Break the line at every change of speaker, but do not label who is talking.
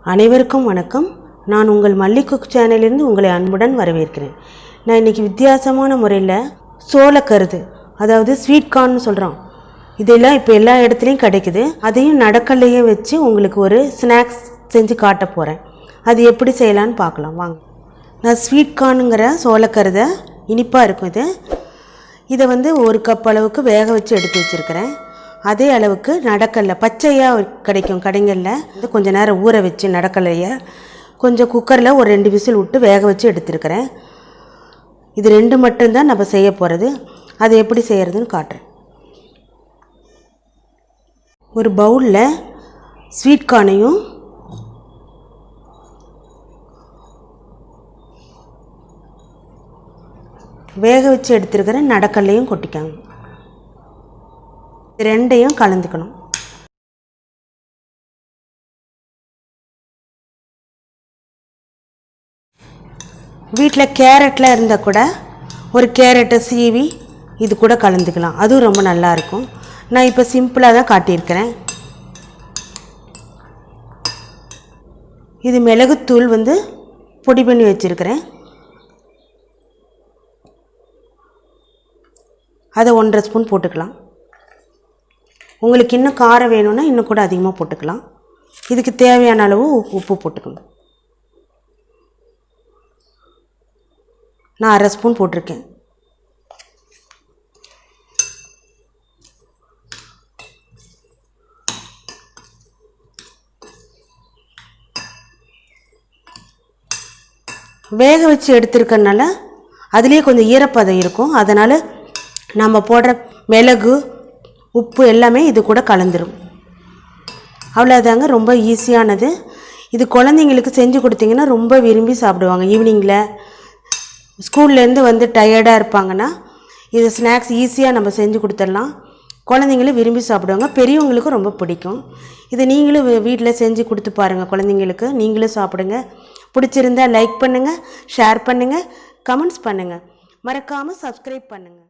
அனைவருக்கும் வணக்கம். நான் உங்கள் மல்லி குக் சேனலிலிருந்து உங்களை அன்புடன் வரவேற்கிறேன். நான் இன்றைக்கி வித்தியாசமான முறையில் சோளக்கருது, அதாவது ஸ்வீட் கார்ன்னு சொல்கிறோம், இதெல்லாம் இப்போ எல்லா இடத்துலையும் கிடைக்குது. அதையும் நடக்கல்லையே வச்சு உங்களுக்கு ஒரு ஸ்நாக்ஸ் செஞ்சு காட்ட போகிறேன். அது எப்படி செய்யலான்னு பார்க்கலாம் வாங்க. நான் ஸ்வீட் கார்னுங்கிற சோளக்கருதை, இனிப்பாக இருக்கும் இதை ஒரு கப் அளவுக்கு வேக வச்சு எடுத்து வச்சுருக்கிறேன். அதே அளவுக்கு நடக்கல்ல பச்சையாக கிடைக்கும் கடைங்களில், கொஞ்சம் நேரம் ஊற வச்சு நடக்கல்லையை கொஞ்சம் குக்கரில் ஒரு 2 விசில் விட்டு வேக வச்சு எடுத்துருக்கிறேன். இது 2 மட்டும்தான் நம்ம செய்ய போகிறது. அது எப்படி செய்கிறதுன்னு காட்டுறேன். ஒரு பவுலில் ஸ்வீட் கார்னையும் வேக வச்சு எடுத்துருக்கிறேன் நடக்கல்லையும் கொட்டிக்காங்க. ரெண்டையும் கலந்துக்கணும். வீட்டில் கேரட்லாம் இருந்தால் கூட ஒரு கேரட்டை சீவி இது கூட கலந்துக்கலாம், அதுவும் ரொம்ப நல்லாயிருக்கும். நான் இப்போ சிம்பிளாக தான் காட்டியிருக்கிறேன். இது மிளகுத்தூள் பொடி பண்ணி வச்சுருக்கிறேன். அதை 1.5 ஸ்பூன் போட்டுக்கலாம். உங்களுக்கு இன்னும் காரம் வேணும்னா இன்னும் கூட அதிகமாக போட்டுக்கலாம். இதுக்கு தேவையான அளவு உப்பு போட்டுக்கணும். நான் 1/2 ஸ்பூன் போட்டிருக்கேன். வேக வச்சு எடுத்துருக்கனால அதுலேயே கொஞ்சம் ஈரப்பதம் இருக்கும். அதனால் நம்ம போடுற மிளகு உப்பு எல்லாமே இது கூட கலந்துரும். அவ்வளோதாங்க, ரொம்ப ஈஸியானது. இது குழந்தைங்களுக்கு செஞ்சு கொடுத்தீங்கன்னா ரொம்ப விரும்பி சாப்பிடுவாங்க. ஈவினிங்கில் ஸ்கூல்லேருந்து டயர்டாக இருப்பாங்கன்னா இது ஸ்நாக்ஸ் ஈஸியாக நம்ம செஞ்சு கொடுத்துடலாம். குழந்தைங்களும் விரும்பி சாப்பிடுவாங்க, பெரியவங்களுக்கும் ரொம்ப பிடிக்கும். இதை நீங்களும் வீட்டில் செஞ்சு கொடுத்து பாருங்கள் குழந்தைங்களுக்கு. நீங்களும் சாப்பிடுங்க. பிடிச்சிருந்தா லைக் பண்ணுங்கள், ஷேர் பண்ணுங்கள், கமெண்ட்ஸ் பண்ணுங்கள், மறக்காமல் சப்ஸ்கிரைப் பண்ணுங்கள்.